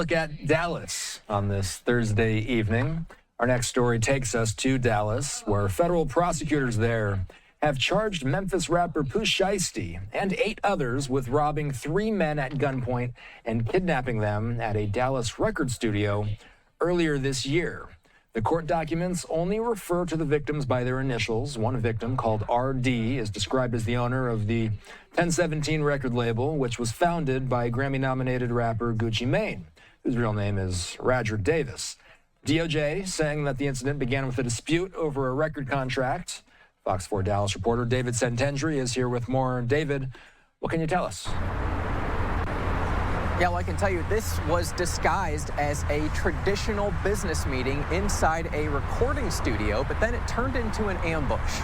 look at Dallas on this Thursday evening. Our next story takes us to Dallas, where federal prosecutors there have charged Memphis rapper Pooh Shiesty and 8 others with robbing 3 men at gunpoint and kidnapping them at a Dallas record studio earlier this year. The court documents only refer to the victims by their initials. One victim, called RD, is described as the owner of the 1017 record label, which was founded by Grammy-nominated rapper Gucci Mane, whose real name is Roger Davis. DOJ saying that the incident began with a dispute over a record contract. Fox 4 Dallas reporter David Sentendry is here with more. David, what can you tell us? Yeah, well, I can tell you this was disguised as a traditional business meeting inside a recording studio, but then it turned into an ambush.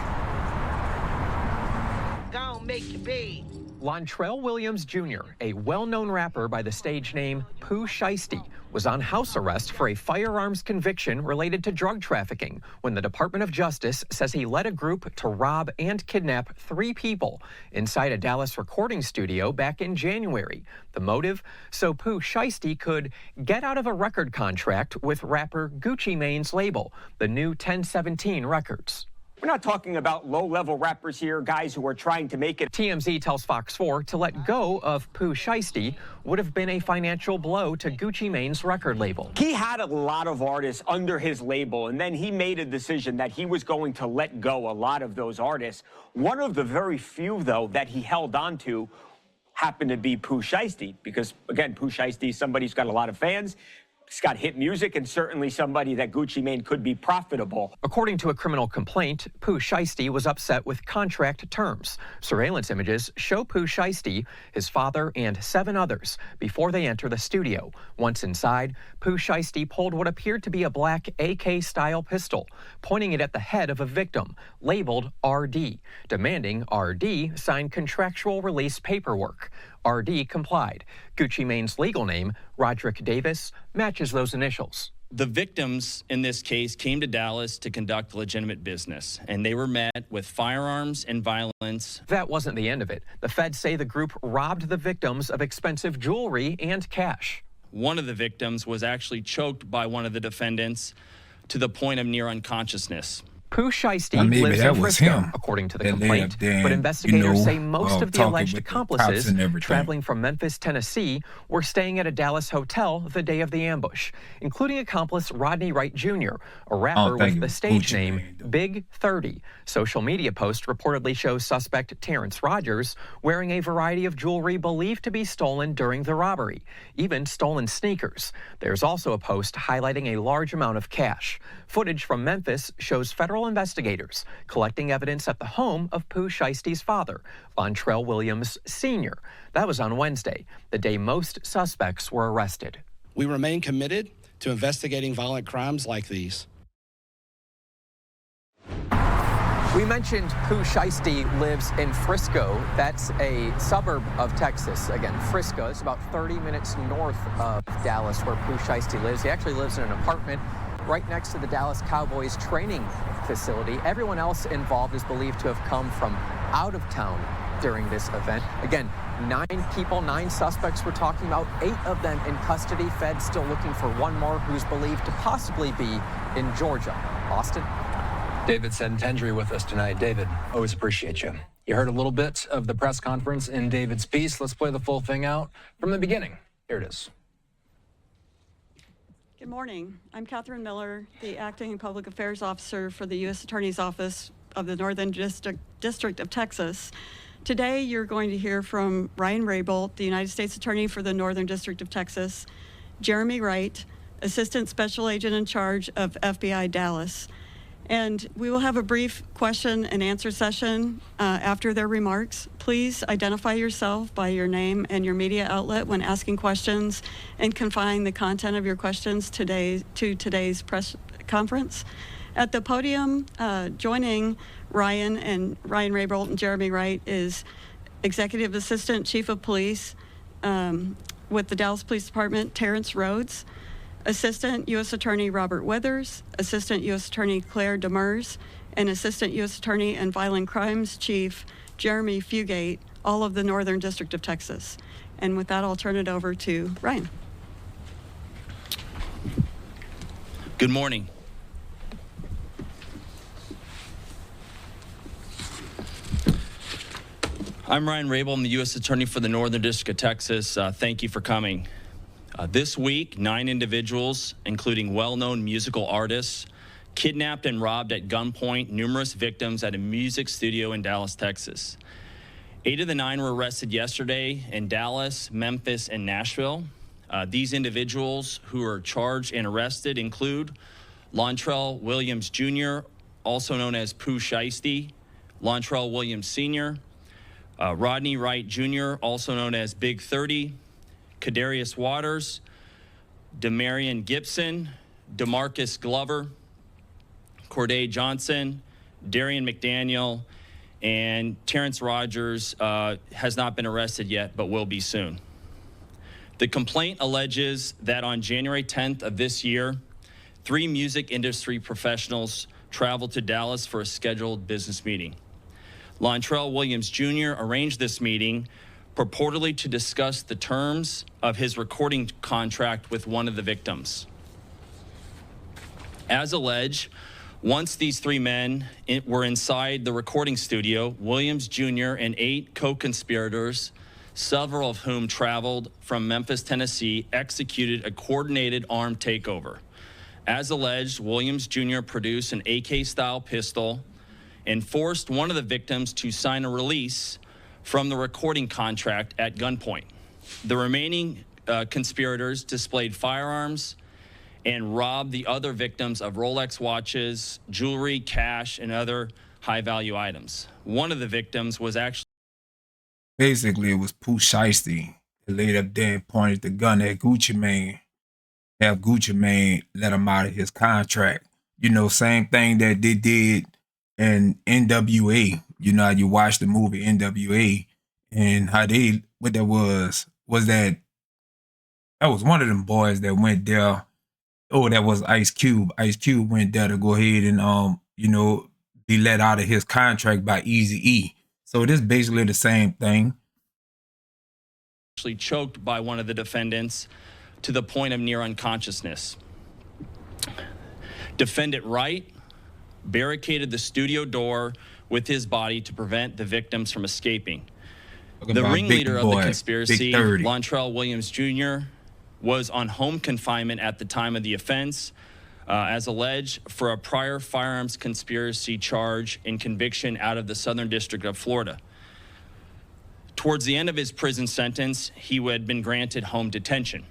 Go make your bed. Lontrell Williams Jr., a well-known rapper by the stage name Pooh Shiesty, was on house arrest for a firearms conviction related to drug trafficking when the Department of Justice says he led a group to rob and kidnap 3 people inside a Dallas recording studio back in January. The motive? So Pooh Shiesty could get out of a record contract with rapper Gucci Mane's label, the new 1017 Records. We're not talking about low-level rappers here, guys who are trying to make it. TMZ tells Fox 4 to let go of Pooh Shiesty would have been a financial blow to Gucci Mane's record label. He had a lot of artists under his label, and then he made a decision that he was going to let go a lot of those artists. One of the very few, though, that he held on to happened to be Pooh Shiesty, because, again, Pooh Shiesty is somebody who's got a lot of fans. He's got hit music, and certainly somebody that Gucci Mane could be profitable. According to a criminal complaint, Pooh Shiesty was upset with contract terms. Surveillance images show Pooh Shiesty, his father, and 7 others before they enter the studio. Once inside, Pooh Shiesty pulled what appeared to be a black AK-style pistol, pointing it at the head of a victim, labeled RD, demanding RD sign contractual release paperwork. RD complied. Gucci Mane's legal name, Roderick Davis, matches those initials. The victims in this case came to Dallas to conduct legitimate business, and they were met with firearms and violence. That wasn't the end of it. The feds say the group robbed the victims of expensive jewelry and cash. One of the victims was actually choked by one of the defendants to the point of near unconsciousness. Pooh Shiesty lives in Frisco, according to the complaint, but investigators say most of the alleged accomplices traveling from Memphis, Tennessee, were staying at a Dallas hotel the day of the ambush, including accomplice Rodney Wright Jr., a rapper with the stage name Big 30. Social media post reportedly shows suspect Terrence Rogers wearing a variety of jewelry believed to be stolen during the robbery, even stolen sneakers. There's also a post highlighting a large amount of cash. Footage from Memphis shows federal investigators collecting evidence at the home of Pooh Shiesty's father, Lontrell Williams Sr. That was on Wednesday, the day most suspects were arrested. We remain committed to investigating violent crimes like these. We mentioned Pooh Shiesty lives in Frisco. That's a suburb of Texas. Again, Frisco is about 30 minutes north of Dallas, where Pooh Shiesty lives. He actually lives in an apartment right next to the Dallas Cowboys training facility. Everyone else involved is believed to have come from out of town during this event. Again, 9 people, 9 suspects we're talking about, 8 of them in custody. Feds still looking for one more who's believed to possibly be in Georgia. Austin? David Sentendry with us tonight. David, always appreciate you. You heard a little bit of the press conference in David's piece. Let's play the full thing out from the beginning. Here it is. Good morning. I'm Catherine Miller, the Acting Public Affairs Officer for the U.S. Attorney's Office of the Northern District of Texas. Today, you're going to hear from Ryan Raybolt, the United States Attorney for the Northern District of Texas, Jeremy Wright, Assistant Special Agent in charge of FBI Dallas. And we will have a brief question and answer session after their remarks. Please identify yourself by your name and your media outlet when asking questions, and confine the content of your questions to today's press conference. At the podium, joining Ryan Raybolt and Jeremy Wright is Executive Assistant Chief of Police with the Dallas Police Department, Terrence Rhodes, Assistant U.S. Attorney Robert Withers, Assistant U.S. Attorney Claire Demers, and Assistant U.S. Attorney and Violent Crimes Chief Jeremy Fugate, all of the Northern District of Texas. And with that, I'll turn it over to Ryan. Good morning. I'm Ryan Rabel. I'm the U.S. Attorney for the Northern District of Texas. Thank you for coming. This week, 9 individuals, including well-known musical artists, kidnapped and robbed at gunpoint numerous victims at a music studio in Dallas, Texas. 8 of the 9 were arrested yesterday in Dallas, Memphis, and Nashville. These individuals who are charged and arrested include Lontrell Williams Jr., also known as Pooh Shiesty, Lontrell Williams Sr., Rodney Wright Jr., also known as Big 30, Kadarius Waters, Demarion Gibson, DeMarcus Glover, Corday Johnson, Darian McDaniel, and Terrence Rogers has not been arrested yet, but will be soon. The complaint alleges that on January 10th of this year, 3 music industry professionals traveled to Dallas for a scheduled business meeting. Lontrell Williams Jr. arranged this meeting purportedly to discuss the terms of his recording contract with one of the victims. As alleged, once these 3 men were inside the recording studio, Williams Jr. and 8 co-conspirators, several of whom traveled from Memphis, Tennessee, executed a coordinated armed takeover. As alleged, Williams Jr. produced an AK-style pistol and forced one of the victims to sign a release from the recording contract at gunpoint. The remaining conspirators displayed firearms and robbed the other victims of Rolex watches, jewelry, cash, and other high-value items. One of the victims was actually... Basically, it was Pooh Shiesty that laid up there and pointed the gun at Gucci Mane. Have Gucci Mane let him out of his contract. You know, same thing that they did in NWA. You know, you watch the movie NWA and how they, what that was that was one of them boys that went there. Oh, that was Ice Cube. Ice Cube went there to go ahead and, you know, be let out of his contract by Eazy-E. So it is basically the same thing. Actually choked by one of the defendants to the point of near unconsciousness. Defendant Wright barricaded the studio door with his body to prevent the victims from escaping. The ringleader of the conspiracy, Lontrell Williams Jr., was on home confinement at the time of the offense, as alleged, for a prior firearms conspiracy charge and conviction out of the Southern District of Florida. Towards the end of his prison sentence, he had been granted home detention.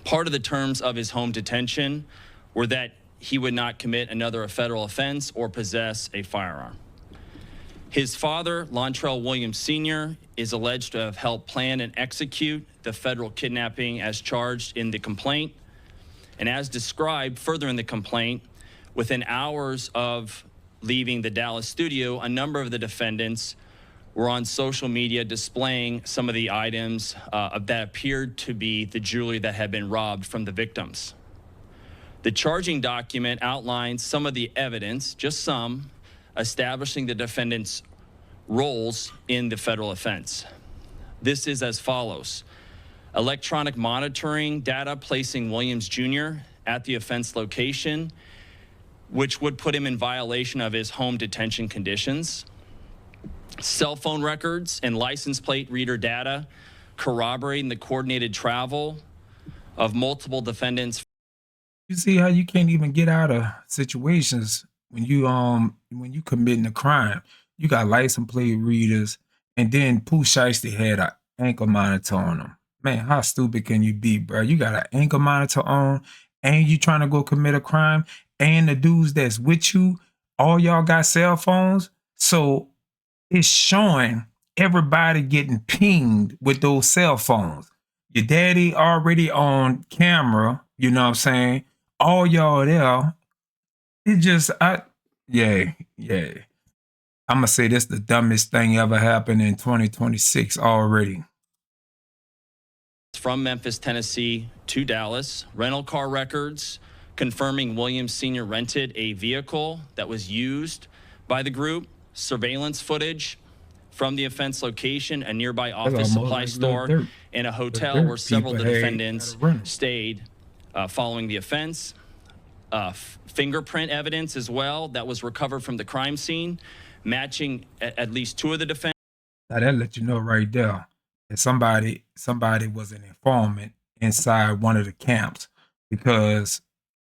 Part of the terms of his home detention were that he would not commit another federal offense or possess a firearm. His father, Lontrell Williams Sr., is alleged to have helped plan and execute the federal kidnapping as charged in the complaint. And as described further in the complaint, within hours of leaving the Dallas studio, a number of the defendants were on social media displaying some of the items that appeared to be the jewelry that had been robbed from the victims. The charging document outlines some of the evidence, just some, establishing the defendants' roles in the federal offense. This is as follows. Electronic monitoring data placing Williams Jr. at the offense location, which would put him in violation of his home detention conditions. Cell phone records and license plate reader data corroborating the coordinated travel of multiple defendants. You see how you can't even get out of situations when you committing a crime. You got license plate readers, and then Pooh Shiesty had an ankle monitor on him. Man, how stupid can you be, bro? You got an ankle monitor on, and you trying to go commit a crime, and the dudes that's with you, all y'all got cell phones. So it's showing everybody getting pinged with those cell phones. Your daddy already on camera, you know what I'm saying? All y'all there. It just, yeah. I'm going to say this the dumbest thing ever happened in 2026 already. From Memphis, Tennessee to Dallas, rental car records confirming Williams Sr. rented a vehicle that was used by the group, surveillance footage from the offense location, a nearby office supply store, and a hotel where several of the defendants stayed following the offense. fingerprint evidence as well that was recovered from the crime scene, matching at least 2 of the defendants. Now that let you know right there that somebody was an informant inside one of the camps, because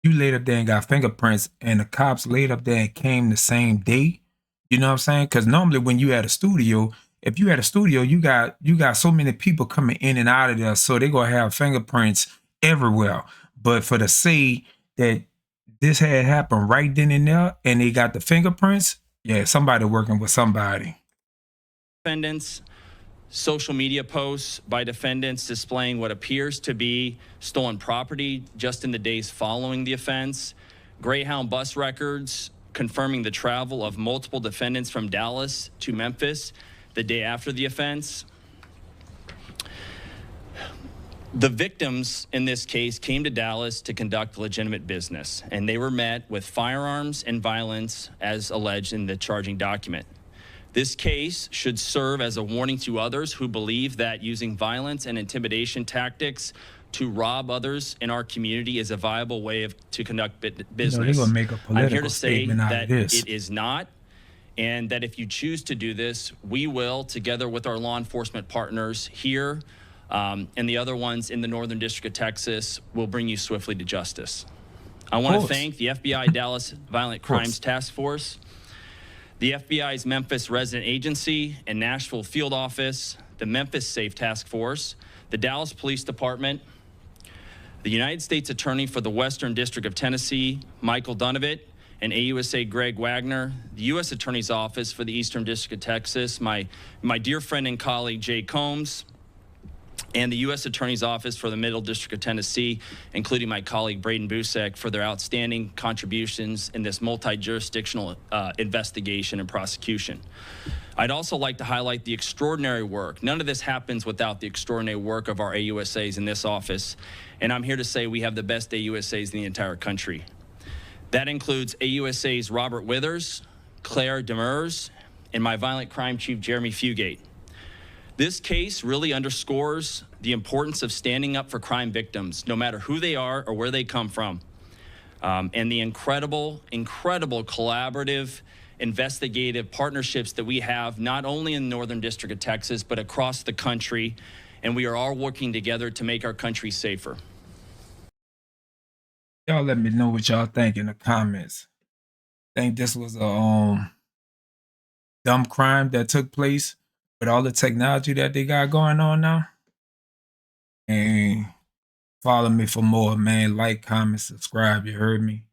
you laid up there and got fingerprints and the cops laid up there and came the same day. You know what I'm saying? Because normally when you at a studio, if you at a studio, you got so many people coming in and out of there, so they're gonna have fingerprints everywhere. But for to say that this had happened right then and there and they got the fingerprints, yeah, somebody working with somebody. Defendants, social media posts by defendants displaying what appears to be stolen property just in the days following the offense, Greyhound bus records confirming the travel of multiple defendants from Dallas to Memphis the day after the offense. The victims in this case came to Dallas to conduct legitimate business, and they were met with firearms and violence as alleged in the charging document. This case should serve as a warning to others who believe that using violence and intimidation tactics to rob others in our community is a viable way to conduct business. Gonna make a political I'm here to say that this. it is not, and that if you choose to do this, we will, together with our law enforcement partners here and the other ones in the Northern District of Texas, will bring you swiftly to justice. I want to thank the FBI Dallas Violent Crimes Task Force, the FBI's Memphis Resident Agency and Nashville Field Office, the Memphis Safe Task Force, the Dallas Police Department, the United States Attorney for the Western District of Tennessee, Michael Dunovit, and AUSA Greg Wagner, the U.S. Attorney's Office for the Eastern District of Texas, my dear friend and colleague Jay Combs, and the U.S. Attorney's Office for the Middle District of Tennessee, including my colleague Braden Busek, for their outstanding contributions in this multi-jurisdictional investigation and prosecution. I'd also like to highlight the extraordinary work. None of this happens without the extraordinary work of our AUSAs in this office, and I'm here to say we have the best AUSAs in the entire country. That includes AUSAs Robert Withers, Claire Demers, and my violent crime chief, Jeremy Fugate. This case really underscores the importance of standing up for crime victims, no matter who they are or where they come from, and the incredible collaborative, investigative partnerships that we have, not only in the Northern District of Texas, but across the country, and we are all working together to make our country safer. Y'all let me know what y'all think in the comments. Think this was a dumb crime that took place with all the technology that they got going on now? And follow me for more, man. Like, comment, subscribe, you heard me?